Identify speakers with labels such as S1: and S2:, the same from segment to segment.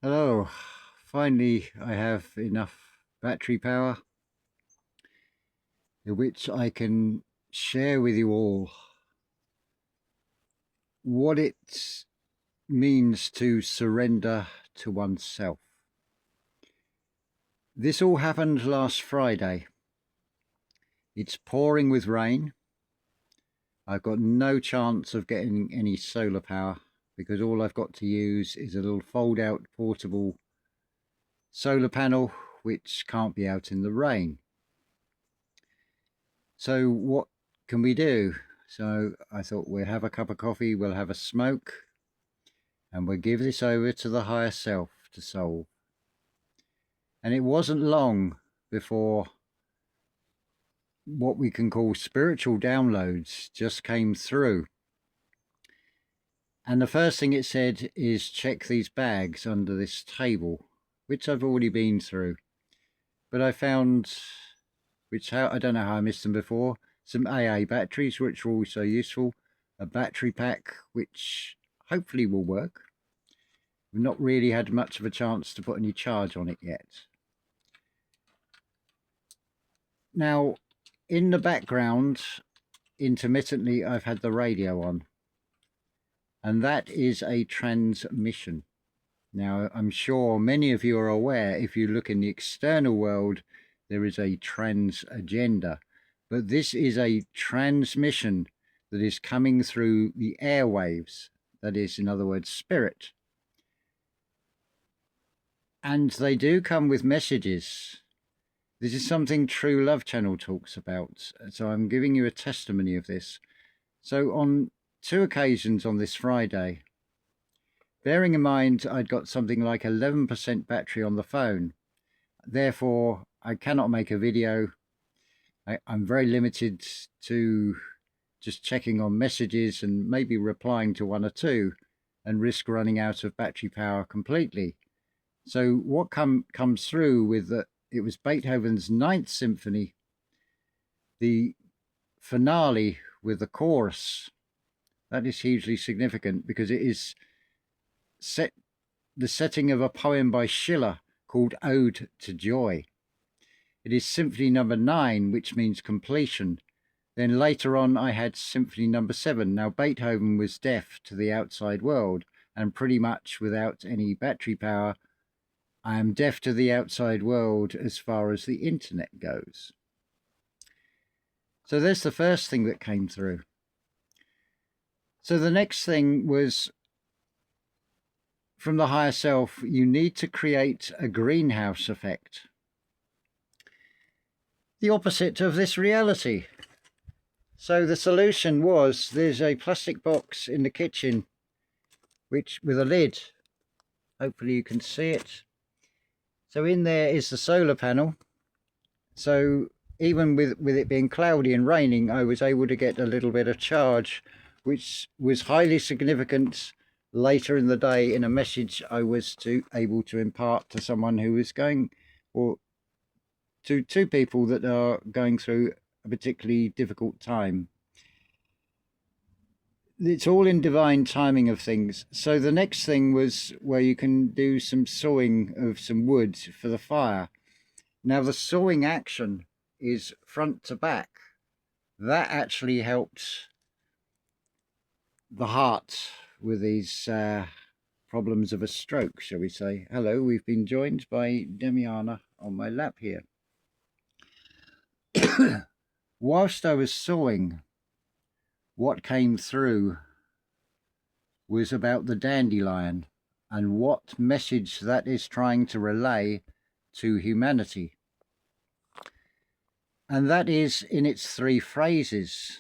S1: Hello, finally I have enough battery power which I can share with you all what it means to surrender to oneself. This all happened last Friday. It's pouring with rain. I've got no chance of getting any solar power because all I've got to use is a little fold out portable solar panel which can't be out in the rain. So what can we do? So I thought we'll have a cup of coffee, we'll have a smoke, and we'll give this over to the higher self to solve. And it wasn't long before what we can call spiritual downloads just came through. And the first thing it said is check these bags under this table, which I've already been through. But I found, I don't know how I missed them before, some AA batteries, which are also useful, a battery pack, which hopefully will work. We've not really had much of a chance to put any charge on it yet. Now, in the background, intermittently, I've had the radio on, and that is a transmission. Now, I'm sure many of you are aware, if you look in the external world, there is a trans agenda, but this is a transmission that is coming through the airwaves, that is, in other words, spirit. And they do come with messages. This is something True Love Channel talks about, so I'm giving you a testimony of this. So on 2 occasions on this Friday, bearing in mind I'd got something like 11% battery on the phone, therefore I cannot make a video. I'm very limited to just checking on messages and maybe replying to 1 or 2 and risk running out of battery power completely. So what comes through with it was Beethoven's Ninth Symphony, the finale with the chorus. That is hugely significant because it is the setting of a poem by Schiller called Ode to Joy. It is Symphony number 9, which means completion. Then later on I had Symphony number 7. Now Beethoven was deaf to the outside world and pretty much without any battery power. I am deaf to the outside world as far as the internet goes. So there's the first thing that came through. So the next thing was, from the higher self, you need to create a greenhouse effect. The opposite of this reality. So the solution was, there's a plastic box in the kitchen which with a lid. Hopefully you can see it. So in there is the solar panel. So even with it being cloudy and raining, I was able to get a little bit of charge, which was highly significant later in the day in a message I was able to impart to someone who was going, or to 2 people that are going through a particularly difficult time. It's all in divine timing of things. So the next thing was where you can do some sawing of some wood for the fire. Now the sawing action is front to back. That actually helped the heart with these problems of a stroke, shall we say. Hello, we've been joined by Demiana on my lap here. Whilst I was sawing, what came through was about the dandelion and what message that is trying to relay to humanity. And that is in its 3 phrases.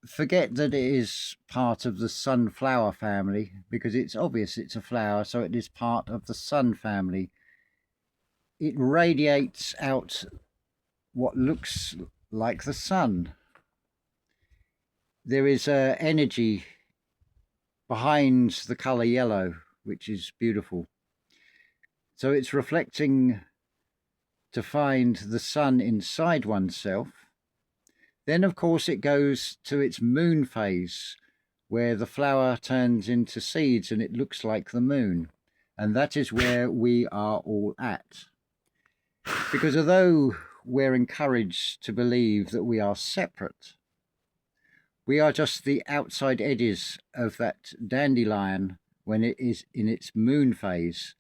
S1: Forget that it is part of the sunflower family, because it's obvious it's a flower, so it is part of the sun family. It radiates out what looks like the sun. There is an energy behind the colour yellow, which is beautiful. So it's reflecting to find the sun inside oneself. Then, of course, it goes to its moon phase, where the flower turns into seeds and it looks like the moon. And that is where we are all at. Because although we're encouraged to believe that we are separate, we are just the outside edges of that dandelion when it is in its moon phase.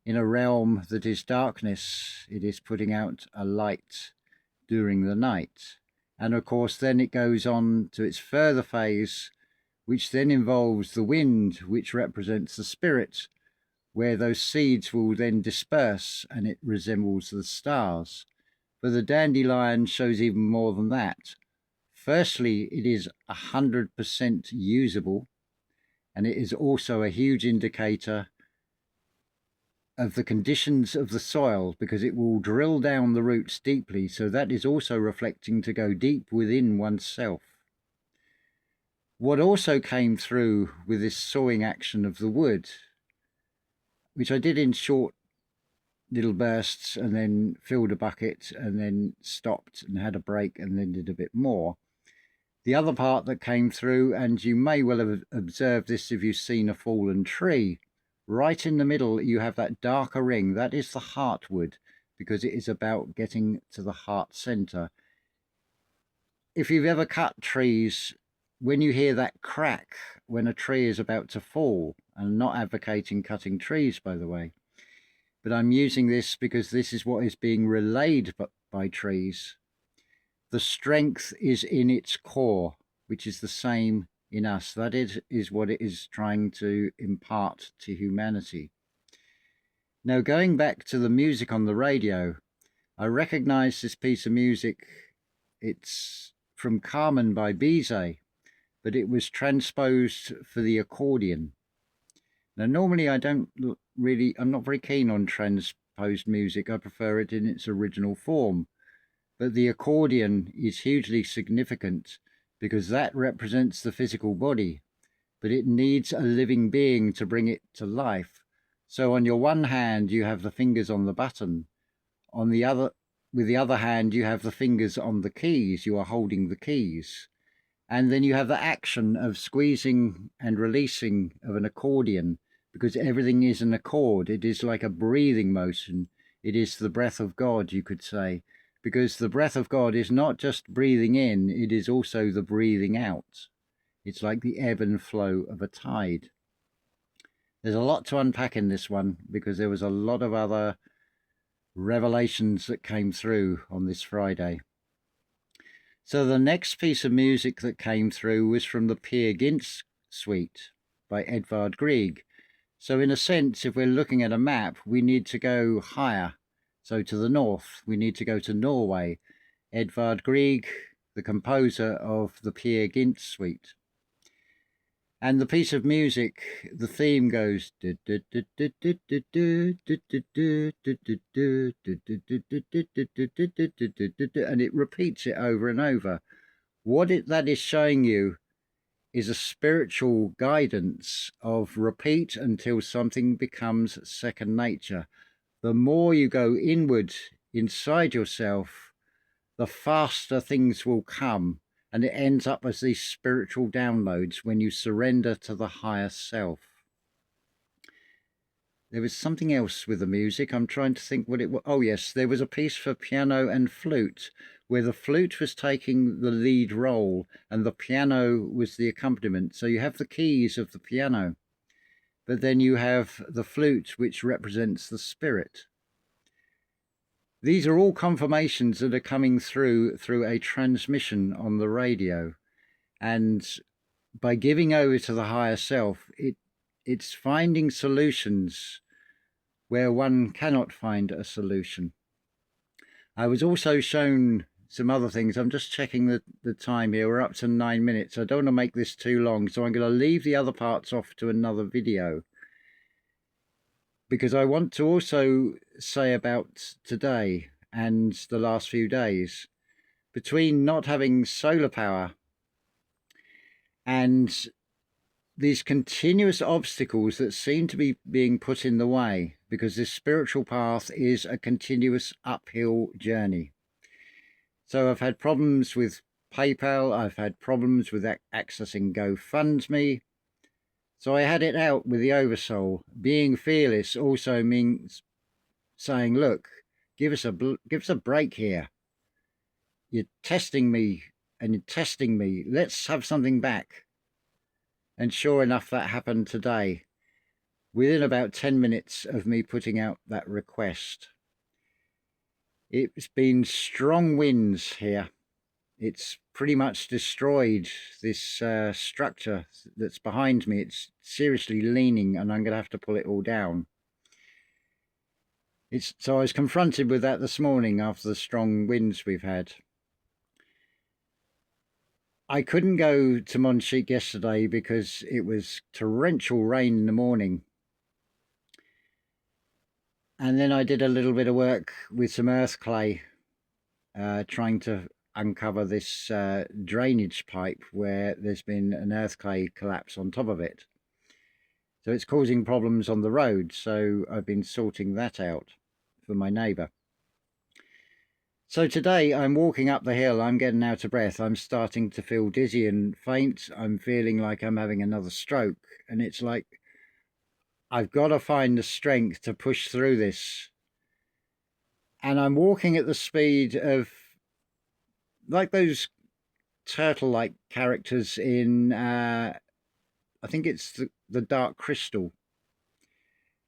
S1: In a realm that is darkness, it is putting out a light during the night. And of course, then it goes on to its further phase, which then involves the wind, which represents the spirit, where those seeds will then disperse and it resembles the stars. But the dandelion shows even more than that. Firstly, it is 100% usable, and it is also a huge indicator of the conditions of the soil, because it will drill down the roots deeply. So that is also reflecting to go deep within oneself. What also came through with this sawing action of the wood, which I did in short little bursts and then filled a bucket and then stopped and had a break and then did a bit more. The other part that came through, and you may well have observed this if you've seen a fallen tree, right in the middle you have that darker ring. That is the heartwood, because it is about getting to the heart center. If you've ever cut trees, when you hear that crack when a tree is about to fall, and I'm not advocating cutting trees, by the way, but I'm using this because this is what is being relayed by trees. The strength is in its core, which is the same in us. That is what it is trying to impart to humanity. Now, going back to the music on the radio, I recognize this piece of music. It's from Carmen by Bizet, but it was transposed for the accordion. Now, normally I'm not very keen on transposed music. I prefer it in its original form. But the accordion is hugely significant because that represents the physical body, but it needs a living being to bring it to life. So on your one hand, you have the fingers on the button. With the other hand, you have the fingers on the keys. You are holding the keys. And then you have the action of squeezing and releasing of an accordion, because everything is an accord. It is like a breathing motion. It is the breath of God, you could say. Because the breath of God is not just breathing in, it is also the breathing out. It's like the ebb and flow of a tide. There's a lot to unpack in this one, because there was a lot of other revelations that came through on this Friday. So the next piece of music that came through was from the Peer Gynt Suite by Edvard Grieg. So in a sense, if we're looking at a map, we need to go higher. So to the north, we need to go to Norway. Edvard Grieg, the composer of the Peer Gynt Suite. And the piece of music, the theme goes, and it repeats it over and over. What that is showing you is a spiritual guidance of repeat until something becomes second nature. The more you go inward inside yourself, the faster things will come, and it ends up as these spiritual downloads when you surrender to the higher self. There was something else with the music. I'm trying to think what it was. Oh yes, there was a piece for piano and flute, where the flute was taking the lead role and the piano was the accompaniment. So you have the keys of the piano, but then you have the flute, which represents the spirit. These are all confirmations that are coming through a transmission on the radio. And by giving over to the higher self, it's finding solutions where one cannot find a solution. I was also shown some other things. I'm just checking the time here. We're up to 9 minutes. I don't want to make this too long, so I'm going to leave the other parts off to another video, because I want to also say about today and the last few days, between not having solar power and these continuous obstacles that seem to be being put in the way, because this spiritual path is a continuous uphill journey. So I've had problems with PayPal, I've had problems with accessing GoFundMe, So I had it out with the Oversoul. Being fearless also means saying, look, give us a break here. You're testing me and you're testing me. Let's have something back. And sure enough, that happened today, within about 10 minutes of me putting out that request. It's been strong winds here. It's pretty much destroyed this structure that's behind me. It's seriously leaning and I'm going to have to pull it all down. So I was confronted with that this morning after the strong winds we've had. I couldn't go to Montchique yesterday because it was torrential rain in the morning. And then I did a little bit of work with some earth clay, trying to uncover this drainage pipe where there's been an earth clay collapse on top of it. So it's causing problems on the road. So I've been sorting that out for my neighbour. So today I'm walking up the hill, I'm getting out of breath, I'm starting to feel dizzy and faint, I'm feeling like I'm having another stroke, and it's like I've got to find the strength to push through this. And I'm walking at the speed of like those turtle-like characters in, I think it's the Dark Crystal.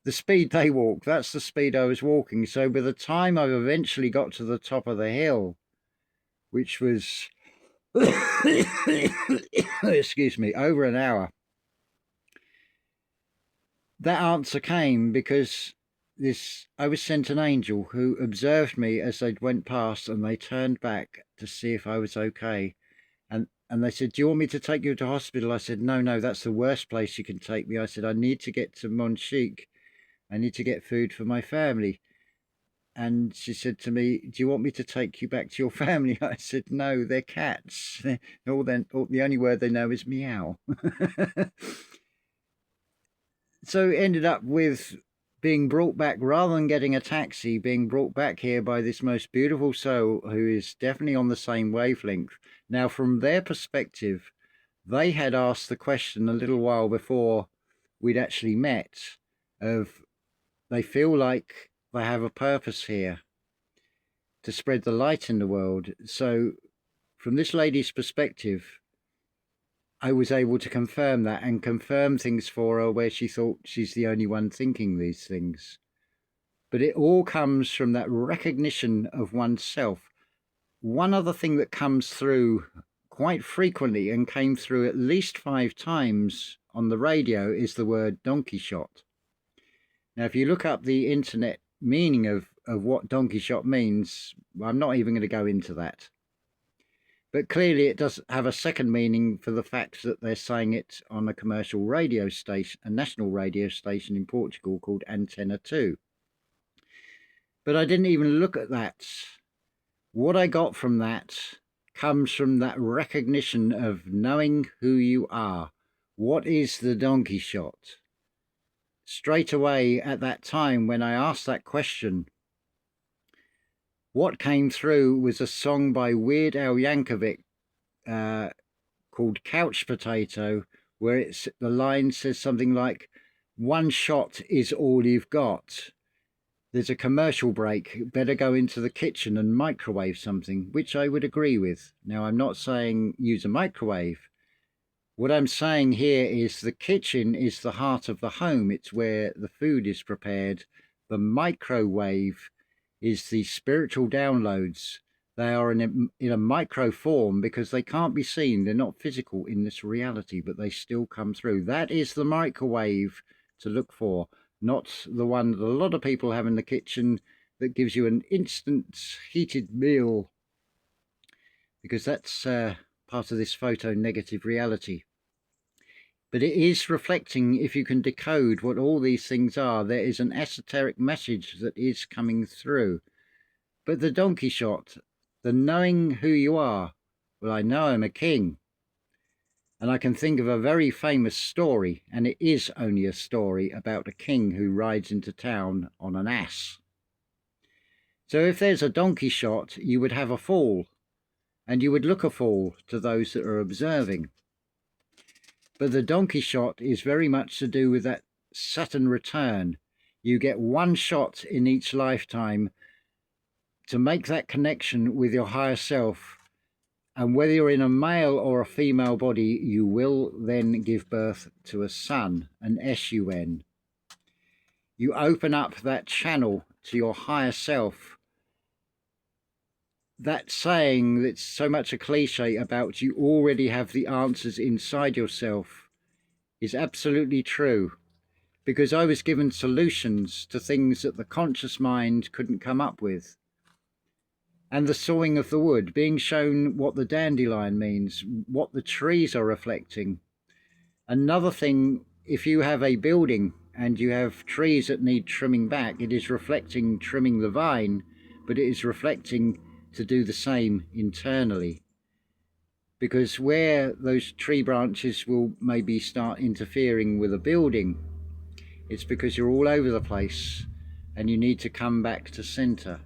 S1: The speed they walk, that's the speed I was walking. So by the time I've eventually got to the top of the hill, which was, excuse me, over an hour, that answer came because I was sent an angel who observed me as they went past, and they turned back to see if I was okay. And they said, do you want me to take you to hospital? I said, no, that's the worst place you can take me. I said, I need to get to Montchique. I need to get food for my family. And she said to me, do you want me to take you back to your family? I said, no, they're cats. The only word they know is meow. So it ended up with being brought back, rather than getting a taxi, being brought back here by this most beautiful soul who is definitely on the same wavelength. Now, from their perspective, they had asked the question a little while before we'd actually met of, they feel like they have a purpose here to spread the light in the world. So from this lady's perspective, I was able to confirm that and confirm things for her where she thought she's the only one thinking these things. But it all comes from that recognition of oneself. One other thing that comes through quite frequently and came through at least 5 times on the radio is the word donkey shot. Now, if you look up the internet meaning of what donkey shot means, I'm not even going to go into that. But clearly it does have a second meaning for the fact that they're saying it on a commercial radio station, a national radio station in Portugal called Antenna 2. But I didn't even look at that. What I got from that comes from that recognition of knowing who you are. What is the donkey shot? Straight away at that time when I asked that question, what came through was a song by Weird Al Yankovic called Couch Potato, where the line says something like, one shot is all you've got. There's a commercial break, better go into the kitchen and microwave something, which I would agree with. Now, I'm not saying use a microwave. What I'm saying here is the kitchen is the heart of the home. It's where the food is prepared. The microwave is the spiritual downloads. They are in a micro form because they can't be seen. They're not physical in this reality, but they still come through. That is the microwave to look for, not the one that a lot of people have in the kitchen that gives you an instant heated meal, because that's part of this photo negative reality. But it is reflecting, if you can decode what all these things are, there is an esoteric message that is coming through. But the donkey shot, the knowing who you are, well, I know I'm a king. And I can think of a very famous story, and it is only a story about a king who rides into town on an ass. So if there's a donkey shot, you would have a fall, and you would look a fool to those that are observing. But the donkey shot is very much to do with that Saturn return. You get one shot in each lifetime to make that connection with your higher self. And whether you're in a male or a female body, you will then give birth to a son, an SUN. You open up that channel to your higher self. That saying that's so much a cliche about you already have the answers inside yourself is absolutely true, because I was given solutions to things that the conscious mind couldn't come up with. And the sawing of the wood, being shown what the dandelion means, what the trees are reflecting. Another thing, if you have a building and you have trees that need trimming back, it is reflecting trimming the vine, but it is reflecting to do the same internally. Because where those tree branches will maybe start interfering with a building, it's because you're all over the place and you need to come back to center.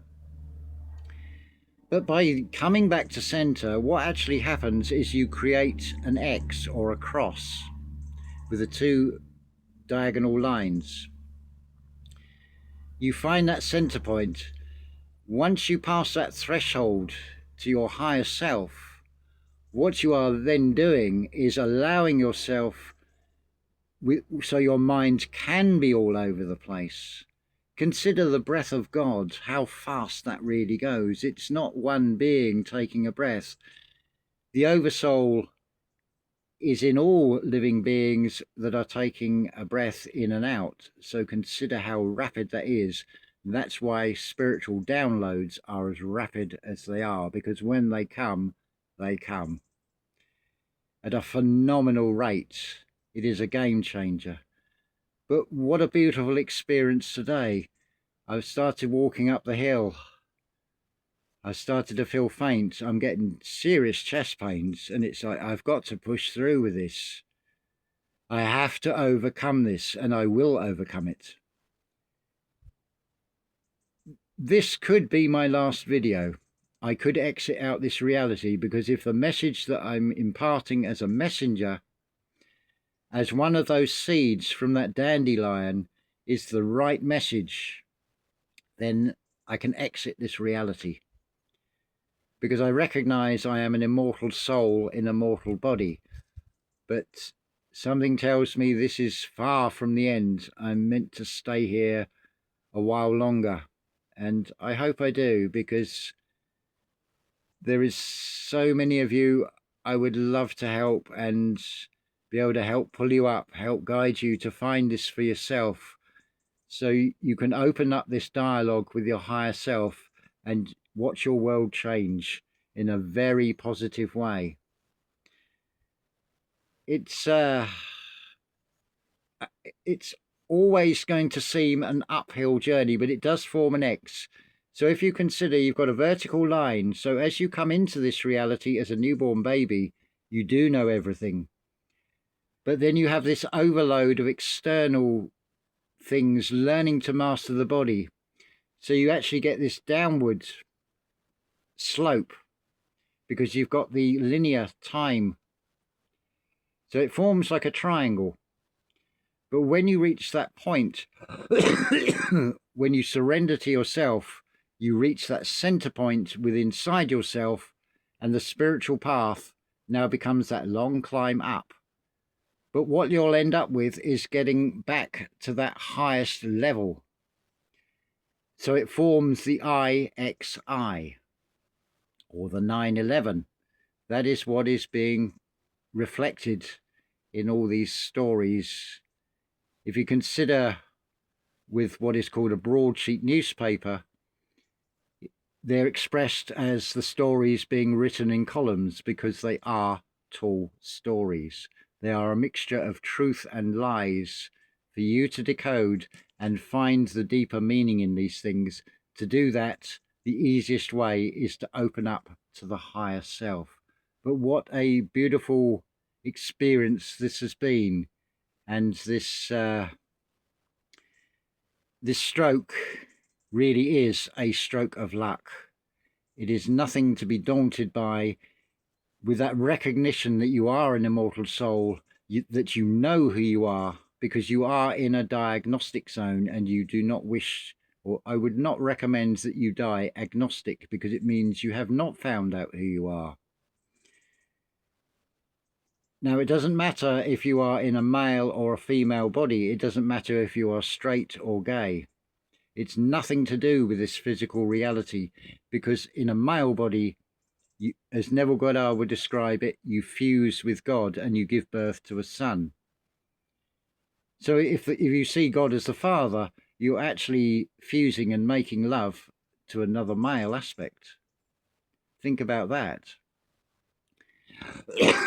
S1: But by coming back to center, what actually happens is you create an X or a cross with the two diagonal lines. You find that center point. Once you pass that threshold to your higher self, what you are then doing is allowing yourself, so your mind can be all over the place. Consider the breath of God, how fast that really goes. It's not one being taking a breath. The Oversoul is in all living beings that are taking a breath in and out. So consider how rapid that is. That's why spiritual downloads are as rapid as they are, because when they come at a phenomenal rate. It is a game changer. But what a beautiful experience today. I've started walking up the hill. I started to feel faint. I'm getting serious chest pains, and it's like, I've got to push through with this. I have to overcome this, and I will overcome it. This could be my last video. I could exit out this reality, because if the message that I'm imparting as a messenger, as one of those seeds from that dandelion, is the right message, then I can exit this reality. Because I recognize I am an immortal soul in a mortal body. But something tells me this is far from the end. I'm meant to stay here a while longer. And I hope I do, because there is so many of you I would love to help and be able to help pull you up, help guide you to find this for yourself, so you can open up this dialogue with your higher self and watch your world change in a very positive way. It's always going to seem an uphill journey, but it does form an X. So if you consider you've got a vertical line, so as you come into this reality as a newborn baby, you do know everything. But then you have this overload of external things learning to master the body. So you actually get this downward slope because you've got the linear time. So it forms like a triangle. But when you reach that point, when you surrender to yourself, you reach that center point within inside yourself, and the spiritual path now becomes that long climb up. But what you'll end up with is getting back to that highest level. So it forms the IXI, or the 911. That is what is being reflected in all these stories. If you consider with what is called a broadsheet newspaper, they're expressed as the stories being written in columns because they are tall stories. They are a mixture of truth and lies for you to decode and find the deeper meaning in these things. To do that, the easiest way is to open up to the higher self. But what a beautiful experience this has been. And this stroke really is a stroke of luck. It is nothing to be daunted by, with that recognition that you are an immortal soul that you know who you are, because you are in a diagnostic zone and you do not wish, or I would not recommend that you die agnostic, because it means you have not found out who you are. Now, it doesn't matter if you are in a male or a female body. It doesn't matter if you are straight or gay. It's nothing to do with this physical reality, because in a male body, as Neville Goddard would describe it, you fuse with God and you give birth to a son. So if you see God as the father, you're actually fusing and making love to another male aspect. Think about that.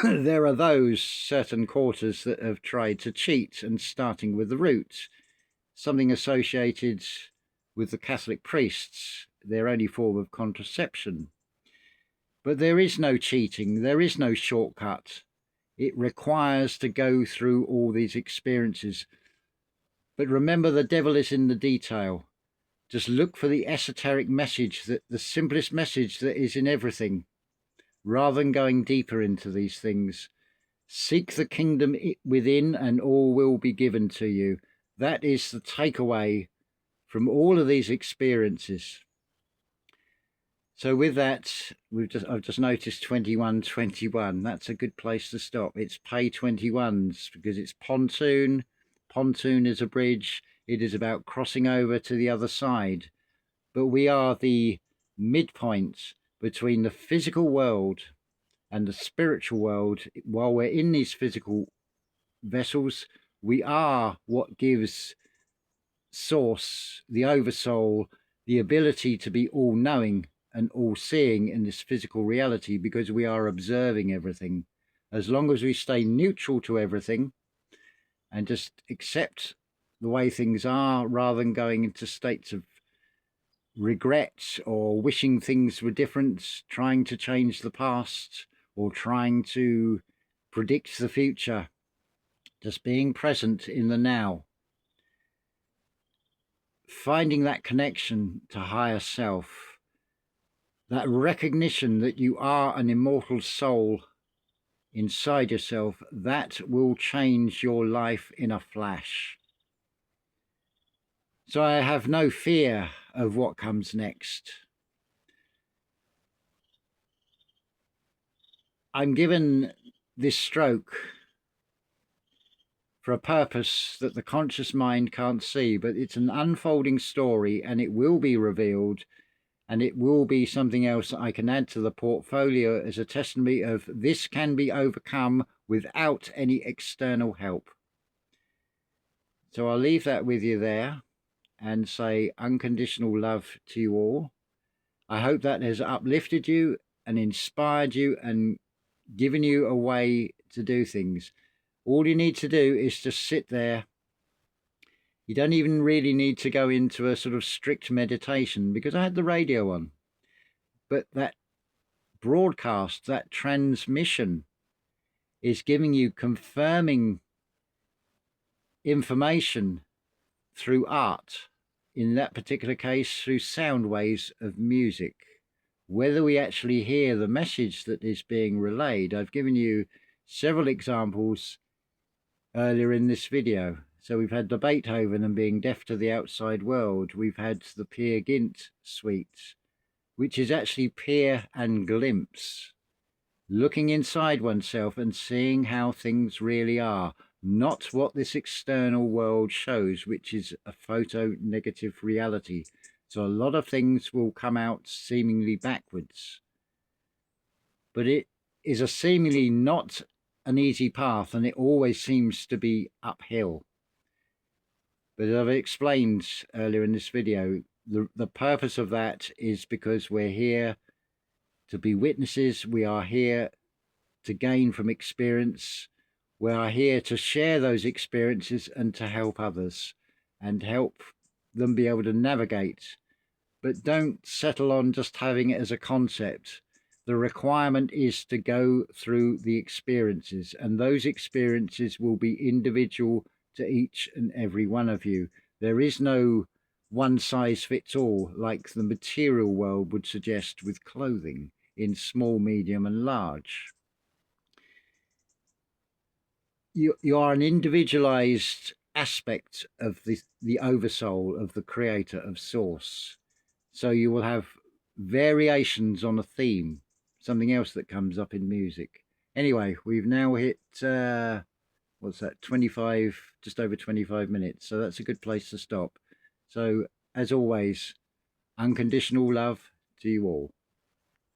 S1: There are those certain quarters that have tried to cheat, and starting with the roots, something associated with the Catholic priests, their only form of contraception. But there is no cheating, there is no shortcut. It requires to go through all these experiences. But remember, the devil is in the detail. Just look for the esoteric message, that the simplest message that is in everything, rather than going deeper into these things. Seek the kingdom within and all will be given to you. That is the takeaway from all of these experiences. So with that, I've just noticed 2121. That's a good place to stop. It's pay 21s because it's pontoon. Pontoon is a bridge. It is about crossing over to the other side. But we are the midpoint between the physical world and the spiritual world. While we're in these physical vessels, we are what gives Source, the Oversoul, the ability to be all-knowing and all-seeing in this physical reality, because we are observing everything. As long as we stay neutral to everything and just accept the way things are, rather than going into states of regret or wishing things were different, trying to change the past or trying to predict the future, just being present in the now. Finding that connection to higher self, that recognition that you are an immortal soul inside yourself, that will change your life in a flash. So I have no fear of what comes next. I'm given this stroke for a purpose that the conscious mind can't see, but it's an unfolding story, and it will be revealed, and it will be something else that I can add to the portfolio as a testimony of this can be overcome without any external help. So I'll leave that with you there and say unconditional love to you all. I hope that has uplifted you and inspired you and given you a way to do things. All you need to do is just sit there. You don't even really need to go into a sort of strict meditation, because I had the radio on. But that broadcast, that transmission, is giving you confirming information through art, in that particular case through sound waves of music. Whether we actually hear the message that is being relayed, I've given you several examples earlier in this video. So we've had the Beethoven and being deaf to the outside world. We've had the Peer Gynt suite, which is actually peer and glimpse, looking inside oneself and seeing how things really are, not what this external world shows, which is a photo-negative reality. So a lot of things will come out seemingly backwards, but it is a seemingly not an easy path, and it always seems to be uphill. But as I've explained earlier in this video, the purpose of that is because we're here to be witnesses. We are here to gain from experience. We are here to share those experiences and to help others and help them be able to navigate. But don't settle on just having it as a concept. The requirement is to go through the experiences, and those experiences will be individual to each and every one of you. There is no one size fits all like the material world would suggest with clothing in small, medium and large. you are an individualized aspect of the oversoul of the creator of source. So you will have variations on a theme, something else that comes up in music. Anyway, we've now hit what's that, 25, just over 25 minutes, so that's a good place to stop. So as always, unconditional love to you all.